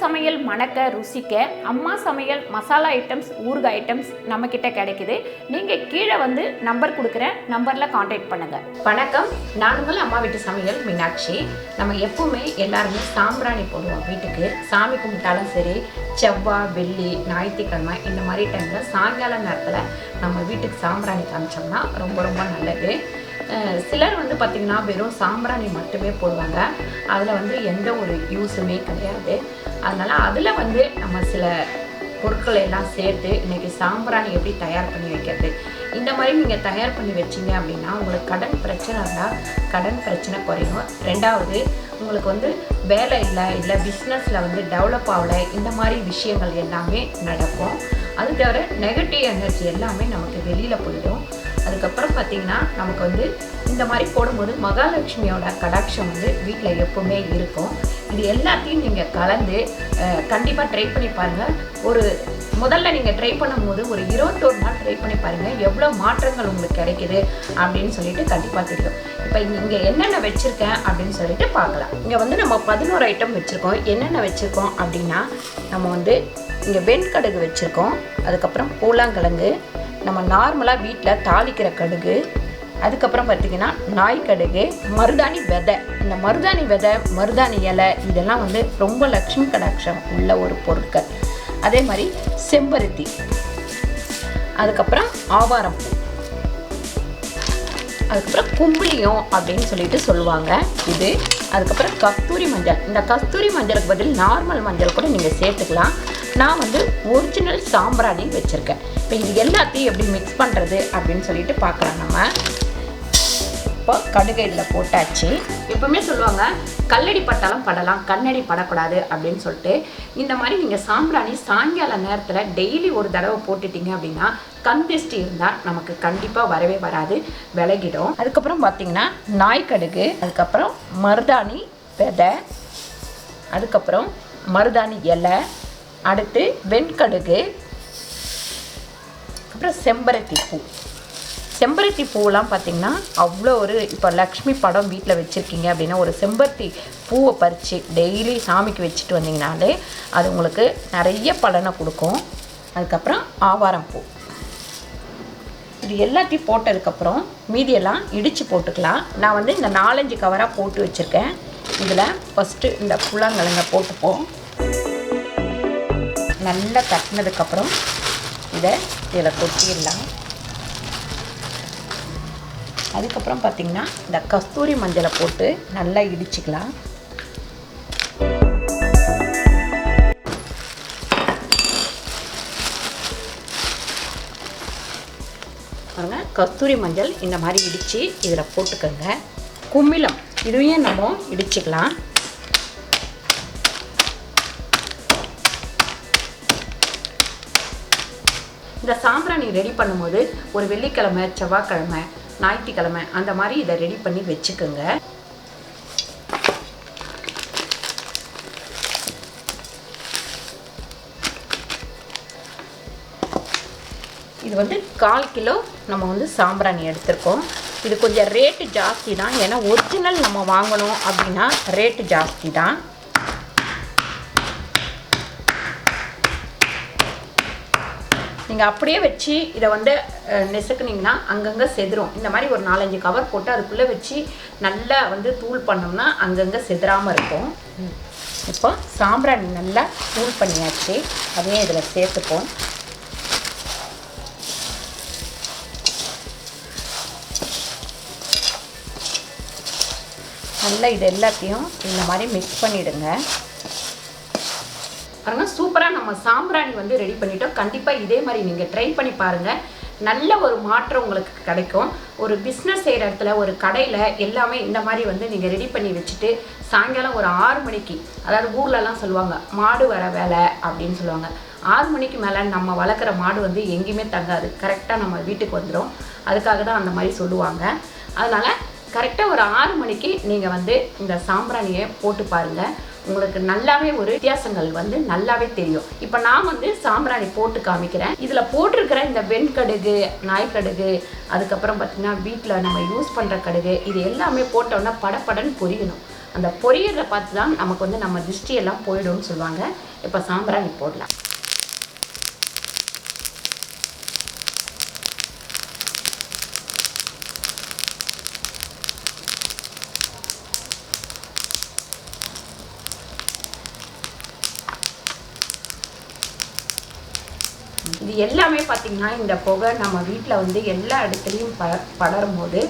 சமையல் மணக்க ருசிக்க அம்மா சமையல் மசாலா ஐட்டம்ஸ் ஊறுகாய் ஐட்டம்ஸ் நம்மக்கிட்ட கிடைக்குது. நீங்கள் கீழே வந்து நம்பர் கொடுக்குறேன், நம்பரில் காண்டாக்ட் பண்ணுங்கள். வணக்கம், நான் உங்கள் அம்மா வீட்டு சமையல் மீனாட்சி. நம்ம எப்பவுமே எல்லாருமே சாம்பிராணி போடுவோம் வீட்டுக்கு. சாமி கும்பிட்டாலும் சரி, செவ்வாய் வெள்ளி ஞாயிற்றுக்கிழமை இந்த மாதிரி டைமில் சாயங்கால நேரத்தில் நம்ம வீட்டுக்கு சாம்பிராணி காமிச்சோம்னா ரொம்ப ரொம்ப நல்லது. சிலர் வந்து பார்த்திங்கன்னா வெறும் சாம்பிராணி மட்டுமே போடுவாங்க. அதில் வந்து எந்த ஒரு யூஸுமே கிடையாது. அதனால் அதில் வந்து நம்ம சில பொருட்களை எல்லாம் சேர்த்து இன்றைக்கி சாம்பிராணி எப்படி தயார் பண்ணி வைக்கிறது, இந்த மாதிரி நீங்கள் தயார் பண்ணி வச்சிங்க அப்படின்னா உங்களுக்கு கடன் பிரச்சனை இருந்தால் கடன் பிரச்சனை குறையும். ரெண்டாவது, உங்களுக்கு வந்து வேலை இல்லை பிஸ்னஸில் வந்து டெவலப் ஆகலை, இந்த மாதிரி விஷயங்கள் எல்லாமே நடக்கும். அது தவிர நெகட்டிவ் எனர்ஜி எல்லாமே நமக்கு வெளியில் போயிடும். அதுக்கப்புறம் பார்த்திங்கன்னா நமக்கு வந்து இந்த மாதிரி போடும்போது மகாலட்சுமியோட கடாட்சம் வந்து வீட்டில் எப்போவுமே இருக்கும். இது எல்லாத்தையும் நீங்கள் கலந்து கண்டிப்பாக ட்ரை பண்ணி பாருங்கள். முதல்ல நீங்கள் ட்ரை பண்ணும்போது ஒரு 21 நாள் ட்ரை பண்ணி பாருங்கள், எவ்வளோ மாற்றங்கள் உங்களுக்கு கிடைக்குது அப்படின்னு சொல்லிட்டு கண்டிப்பாக தெரியும். இப்போ இங்கே என்னென்ன வச்சுருக்கேன் அப்படின்னு சொல்லிட்டு பார்க்கலாம். இங்கே வந்து நம்ம 11 ஐட்டம் வச்சுருக்கோம். என்னென்ன வச்சுருக்கோம் அப்படின்னா, நம்ம வந்து இங்கே வெண்கடுகு வச்சுருக்கோம், அதுக்கப்புறம் பூலாங்கிழங்கு, நம்ம நார்மலாக வீட்டில் தாளிக்கிற கடுகு, அதுக்கப்புறம் பார்த்திங்கன்னா நாய்க்கடுகு, மருதாணி விதை. இந்த மருதாணி விதை, மருதாணி இலை இதெல்லாம் வந்து ரொம்ப லக்ஷ்மி கடாட்சம் உள்ள ஒரு பொருட்கள். அதே மாதிரி செம்பருத்தி, அதுக்கப்புறம் ஆவாரம்பூ, அதுக்கப்புறம் கும்பிளியம் அப்படின்னு சொல்லிட்டு சொல்லுவாங்க இது. அதுக்கப்புறம் கஸ்தூரி மஞ்சள். இந்த கஸ்தூரி மஞ்சளுக்கு பதில் நார்மல் மஞ்சள் கூட நீங்கள் சேர்த்துக்கலாம். நான் வந்து ஒரிஜினல் சாம்பிராணி வச்சுருக்கேன். இப்போ இது எல்லாத்தையும் எப்படி மிக்ஸ் பண்ணுறது அப்படின்னு சொல்லிட்டு பார்க்கலாம். நம்ம இப்போ கடுகு இதில் போட்டாச்சு. எப்பவுமே சொல்லுவாங்க கல்லடி பட்டாலும் படலாம், கண்ணடி படக்கூடாது அப்படின்னு சொல்லிட்டு. இந்த மாதிரி நீங்கள் சாம்பிராணி சாயங்கால நேரத்தில் டெய்லி ஒரு தடவை போட்டுட்டீங்க அப்படின்னா கண் திருஷ்டி இருந்தால் நமக்கு கண்டிப்பாக வரவே வராது, விலகிடும். அதுக்கப்புறம் பார்த்திங்கன்னா நாய்க்கடுகு, அதுக்கப்புறம் மருதாணி விதை, அதுக்கப்புறம் மருதாணி இலை, அடுத்து வெண்கடுகு, அப்புறம் செம்பருத்தி பூ. செம்பருத்தி பூவெலாம் பார்த்திங்கன்னா அவ்வளோ ஒரு, இப்போ லக்ஷ்மி படம் வீட்டில் வச்சுருக்கீங்க அப்படின்னா ஒரு செம்பருத்தி பூவை பறித்து டெய்லி சாமிக்கு வச்சுட்டு வந்தீங்கனாலே அது உங்களுக்கு நிறைய பலனை கொடுக்கும். அதுக்கப்புறம் ஆவாரம்பூ. இது எல்லாத்தையும் போட்டதுக்கப்புறம் மீதியெல்லாம் இடித்து போட்டுக்கலாம். நான் வந்து இந்த 4-5 கவராக போட்டு வச்சுருக்கேன். இதில் ஃபஸ்ட்டு இந்த புல்லாங்கிழங்க போட்டுப்போம். நல்லா தட்டினதுக்கப்புறம் இதில் கொட்டிடலாம். அதுக்கப்புறம் பார்த்திங்கன்னா இந்த கஸ்தூரி மஞ்சளை போட்டு நல்லா இடிச்சுக்கலாம். பாருங்க, கஸ்தூரி மஞ்சள் இந்த மாதிரி இடித்து இதில் போட்டுக்கோங்க. கும்மிளம் இதையும் நம்ம இடிச்சுக்கலாம். இந்த சாம்பிராணி ரெடி பண்ணும்போது ஒரு வெள்ளிக்கிழமை, செவ்வாய்க்கிழமை, ஞாயிற்றுக்கிழமை அந்த மாதிரி இதை ரெடி பண்ணி வச்சுக்கோங்க. இது வந்து 1/4 கிலோ நம்ம வந்து சாம்பிராணி எடுத்திருக்கோம். இது கொஞ்சம் ரேட்டு ஜாஸ்தி தான், ஏன்னா ஒரிஜினல் நம்ம வாங்கணும் அப்படின்னா ரேட்டு ஜாஸ்தி தான். நீங்கள் அப்படியே வச்சு இதை வந்து நெசுக்குனிங்கன்னா அங்கங்கே செதுரும். இந்த மாதிரி ஒரு 4-5 கவர் போட்டு அதுக்குள்ளே வச்சு நல்லா வந்து தூள் பண்ணோம்னா அங்கங்கே செதுறாமல் இருக்கும். இப்போ சாம்பிராணி நல்லா தூள் பண்ணியாச்சு, அதையும் இதில் சேர்த்துப்போம். நல்லா இது எல்லாத்தையும் இந்த மாதிரி மிக்ஸ் பண்ணிவிடுங்க. பாருங்கள், சூப்பராக நம்ம சாம்பிராணி வந்து ரெடி பண்ணிட்டோம். கண்டிப்பாக இதே மாதிரி நீங்கள் ட்ரை பண்ணி பாருங்கள், நல்ல ஒரு மாற்றம் உங்களுக்கு கிடைக்கும். ஒரு பிஸ்னஸ் செய்கிற இடத்துல, ஒரு கடையில் எல்லாமே இந்த மாதிரி வந்து நீங்கள் ரெடி பண்ணி வச்சுட்டு சாயங்காலம் ஒரு 6 மணிக்கு, அதாவது ஊர்லலாம் சொல்லுவாங்க மாடு வர வேலை அப்படின்னு சொல்லுவாங்க. 6 மணிக்கு மேலே நம்ம வளர்க்குற மாடு வந்து எங்கேயுமே தங்காது, கரெக்டாக நம்ம வீட்டுக்கு வந்துடும். அதுக்காக தான் அந்த மாதிரி சொல்லுவாங்க. அதனால் கரெக்டாக ஒரு 6 மணிக்கு நீங்கள் வந்து இந்த சாம்பிராணியை போட்டு பாருங்கள், உங்களுக்கு நல்லாவே ஒரு வித்தியாசங்கள் வந்து நல்லாவே தெரியும். இப்போ நான் வந்து சாம்பிராணி போட்டு காமிக்கிறேன். இதில் போட்டிருக்கிற இந்த வெண்கடுகு, நாய்க்கடுகு, அதுக்கப்புறம் பார்த்திங்கன்னா வீட்டில் நம்ம யூஸ் பண்ணுற கடுகு, இது எல்லாமே போட்டோன்னா படப்படன்னு பொரியணும். அந்த பொரியலை பார்த்து தான் நமக்கு வந்து நம்ம திருஷ்டியெல்லாம் போயிடும்னு சொல்லுவாங்க. இப்போ சாம்பிராணி போடலாம். இது எல்லாமே பார்த்திங்கன்னா இந்த புகை நம்ம வீட்டில் வந்து எல்லா இடத்துலையும் படரும் போது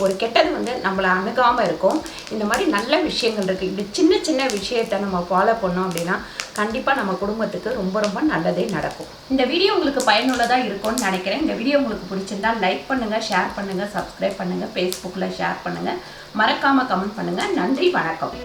ஒரு கெட்டது வந்து நம்மளை அணுகாமல் இருக்கும். இந்த மாதிரி நல்ல விஷயங்கள் இருக்குது. இப்படி சின்ன சின்ன விஷயத்தை நம்ம ஃபாலோ பண்ணோம் அப்படின்னா கண்டிப்பாக நம்ம குடும்பத்துக்கு ரொம்ப ரொம்ப நல்லதே நடக்கும். இந்த வீடியோ உங்களுக்கு பயனுள்ளதாக இருக்கும்னு நினைக்கிறேன். இந்த வீடியோ உங்களுக்கு பிடிச்சிருந்தால் லைக் பண்ணுங்கள், ஷேர் பண்ணுங்கள், சப்ஸ்கிரைப் பண்ணுங்கள், ஃபேஸ்புக்கில் ஷேர் பண்ணுங்கள், மறக்காமல் கமெண்ட் பண்ணுங்கள். நன்றி, வணக்கம்.